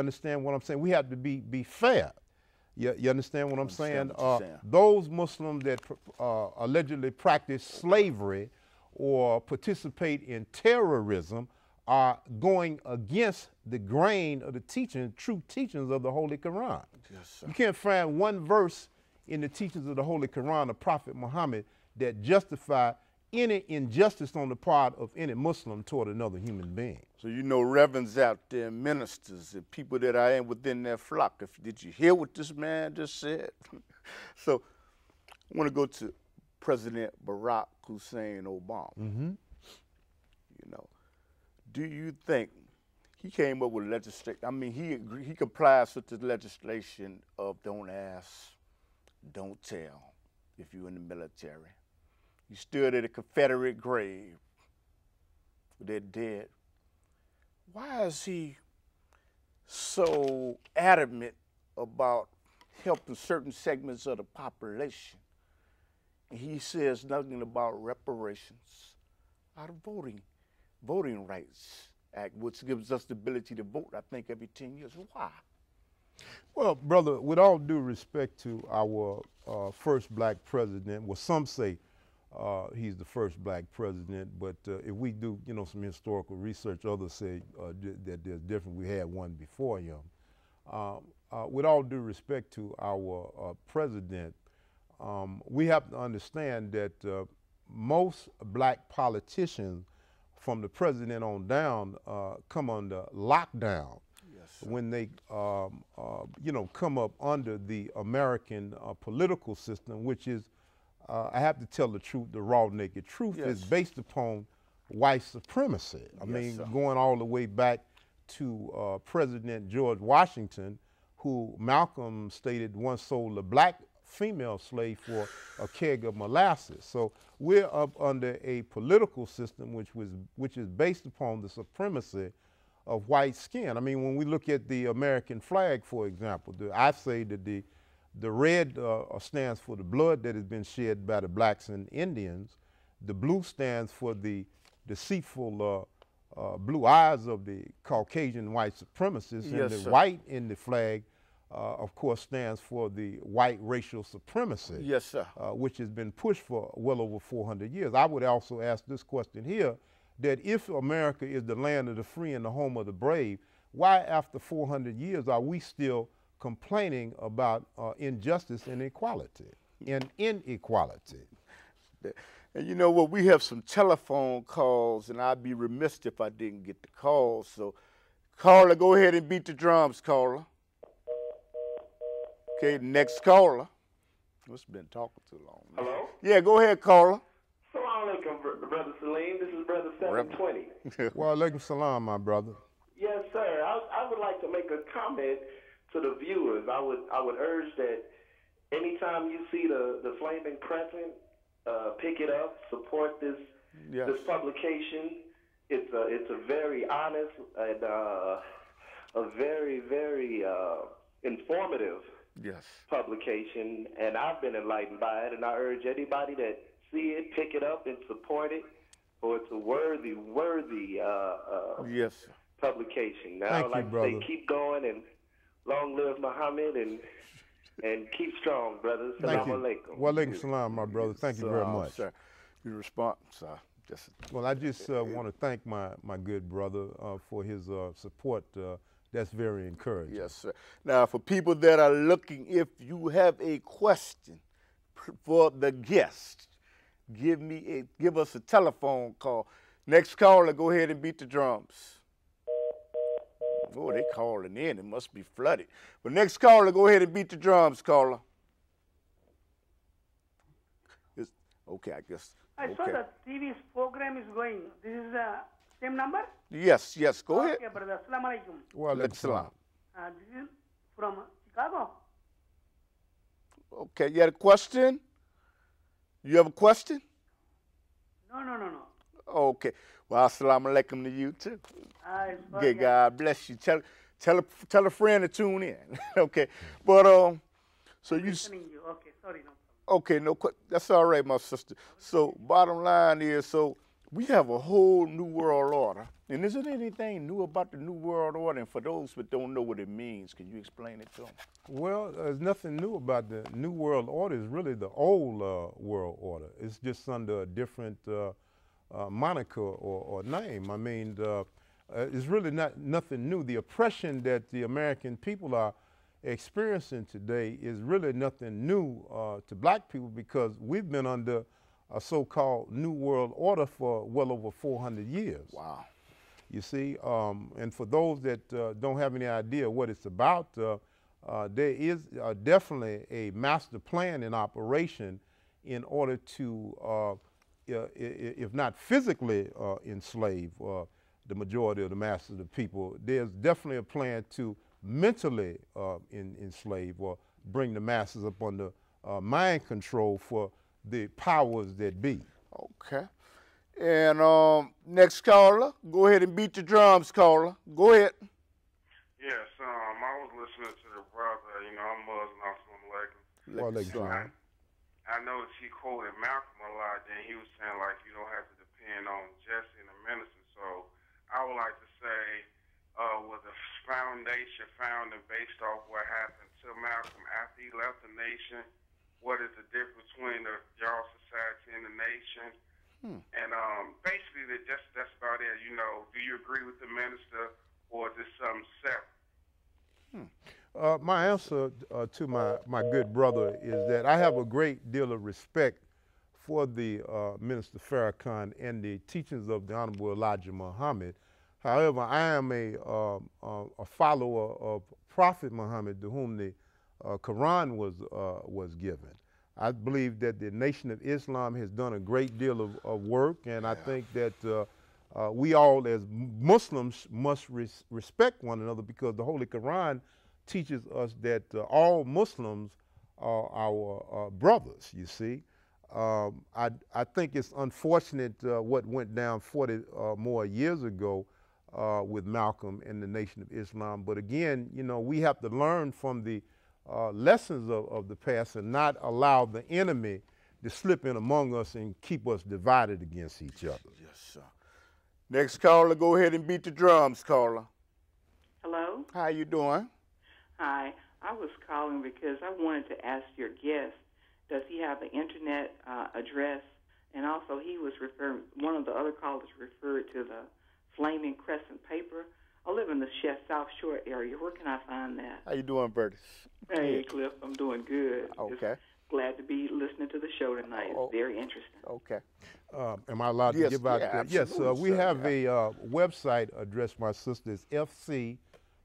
understand what I'm saying? We have to be fair. You understand what I'm saying? What you're saying. Those Muslims that allegedly practice slavery or participate in terrorism are going against the grain of the true teachings of the Holy Quran. Yes, sir. You can't find one verse in the teachings of the Holy Quran of Prophet Muhammad that justify any injustice on the part of any Muslim toward another human being. So you know reverends out there, ministers, and people that are within their flock. Did you hear what this man just said? So I want to go to President Barack Hussein Obama. Mm-hmm. You know, do you think he came up with legislation? I mean, he complies with the legislation of don't ask, don't tell if you're in the military. He stood at a Confederate grave with their dead. Why is he so adamant about helping certain segments of the population? And he says nothing about reparations out of voting rights act, which gives us the ability to vote, I think, every 10 years. Why? Well, brother, with all due respect to our first black president, well, some say he's the first black president, but if we do, some historical research, others say that there's different. We had one before him. With all due respect to our president, we have to understand that most black politicians, from the president on down, come under lockdown. Yes, when they, come up under the American political system, which is, I have to tell the truth, the raw, naked truth, yes, is based upon white supremacy. I mean, sir, going all the way back to President George Washington, who Malcolm stated once sold a black female slave for a keg of molasses. So we're up under a political system which is based upon the supremacy of white skin. I mean, when we look at the American flag, for example, I say that the red stands for the blood that has been shed by the blacks and Indians. The blue stands for the deceitful blue eyes of the Caucasian white supremacists. Yes, and the sir, white in the flag, of course, stands for the white racial supremacy. Yes, sir. Which has been pushed for well over 400 years. I would also ask this question here, that if America is the land of the free and the home of the brave, why after 400 years are we still complaining about injustice and inequality? And you know what, we have some telephone calls, and I'd be remiss if I didn't get the call. So, caller, go ahead and beat the drums, caller. Okay, next caller. It's been talking too long. Hello? Yeah, go ahead, caller. Assalamu alaikum, Brother Salim. This is Brother 720. Wa alaikum salam, my brother. Yes, sir. I would like to make a comment to the viewers. I would urge that anytime you see the flaming crescent, pick it up, support this Yes, this publication. It's a very honest and a very, very informative yes, publication, and I've been enlightened by it, and I urge anybody that see it, pick it up and support it, for it's a worthy yes, sir. publication. Now, Thank I'd like you, to say brother. keep going, and long live Muhammad, and keep strong, brothers. Thank Assalamu you. alaikum. Wa alaikum salam, my brother. Thank you very So, much. sir, your response, sir. Just, Well, I just want to thank my good brother for his support. That's very encouraging. yes, sir. Now, for people that are looking, if you have a question for the guest, give us a telephone call. Next caller, go ahead and beat the drums. Oh, they calling in. It must be flooded. But next caller, go ahead and beat the drums, caller. Okay, I guess. I saw Okay. the TV's program is going. This is the same number? Yes, go ahead. Okay, brother. Assalamu alaikum. Wa alaikum salam. This is from Chicago. Okay, you had a question? You have a question? No. Okay. Well, assalamu alaikum to you too. It's Okay, okay. God bless you. Tell a friend to tune in. Okay, but so you. Listening you. Okay, sorry, no problem. Okay, that's all right, my sister. So bottom line is, so We have a whole new world order. And isn't anything new about the new world order? And for those that don't know what it means, can you explain it to them? Well, there's nothing new about the New World Order. It's really the old world order. It's just under a different moniker or name. I mean, it's really nothing new. The oppression that the American people are experiencing today is really nothing new to black people, because we've been under a so-called New World Order for well over 400 years. Wow. You see, and for those that don't have any idea what it's about, there is definitely a master plan in operation in order to, if not physically enslave the majority of the masses of the people, there's definitely a plan to mentally enslave or bring the masses up under mind control for the powers that be. Okay. And next caller, go ahead and beat the drums, caller. Go ahead. Yes, I was listening to the brother. You know, I'm Muslim, Well, I noticed he quoted Malcolm a lot. Then he was saying like you don't have to depend on Jesse and the minister. So I would like to say, was the founding based off what happened to Malcolm after he left the nation? What is the difference between the y'all society and the nation? And basically, that's about it. You know, do you agree with the minister, or is this something separate? My answer to my good brother is that I have a great deal of respect for the Minister Farrakhan and the teachings of the Honorable Elijah Muhammad. However, I am a follower of Prophet Muhammad, to whom the Quran was given. I believe that the Nation of Islam has done a great deal of work, and I think that we all as Muslims must respect one another, because the Holy Quran teaches us that all Muslims are our brothers, you see. I think it's unfortunate what went down 40 more years ago with Malcolm and the Nation of Islam. But again, you know, we have to learn from the lessons of the past and not allow the enemy to slip in among us and keep us divided against each other. Yes, sir. Next caller, go ahead and beat the drums, caller. Hello? How you doing? Hi. I was calling because I wanted to ask your guest, does he have an internet address? And also one of the other callers referred to the Flaming Crescent paper. I live in the South Shore area. Where can I find that? How you doing, Bertie? Hey, Cliff, I'm doing good. Okay. Just glad to be listening to the show tonight. It's very interesting. Okay. Am I allowed to give out? Yes, we have a website address, my sister. It's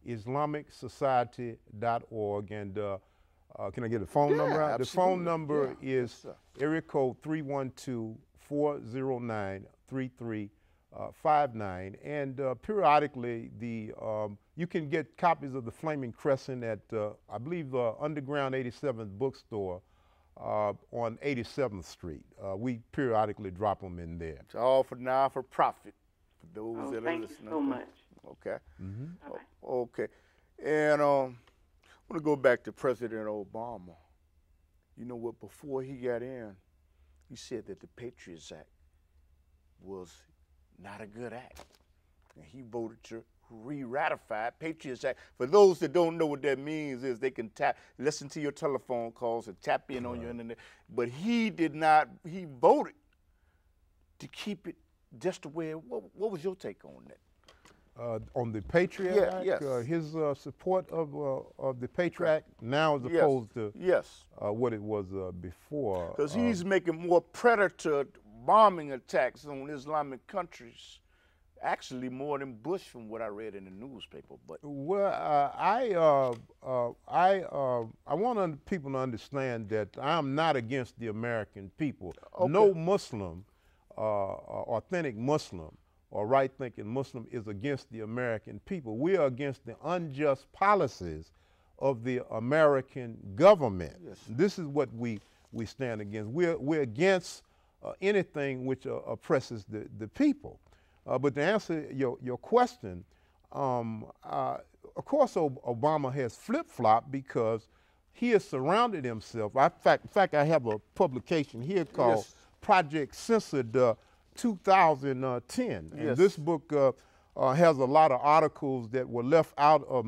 fcislamicSociety.org. And can I get a phone number out? The phone number is area code 312-409-3359. And periodically, you can get copies of the Flaming Crescent at, I believe, Underground 87th Bookstore on 87th Street. We periodically drop them in there. It's all for profit for those that are thank listening. You so much. Okay. Bye-bye. Okay. And I want to go back to President Obama. You know what? Before he got in, he said that the Patriots Act was not a good act. And he voted to re-ratify Patriots Act. For those that don't know what that means, is they can listen to your telephone calls and tap in on your internet. But he did not, he voted to keep it just the way it was. What was your take on that? On the Patriot Act, yes. His support of the Patriot Act now as opposed to what it was before. Because he's making more predator bombing attacks on Islamic countries, actually more than Bush, from what I read in the newspaper. But I want people to understand that I'm not against the American people. Okay. No Muslim, authentic Muslim, or right-thinking Muslim is against the American people. We are against the unjust policies of the American government. Yes. This is what we stand against. We're against anything which oppresses the people. But to answer your question, of course Obama has flip-flopped because he has surrounded himself. In fact, I have a publication here called Project Censored 2010. And Yes. this book has a lot of articles that were left out of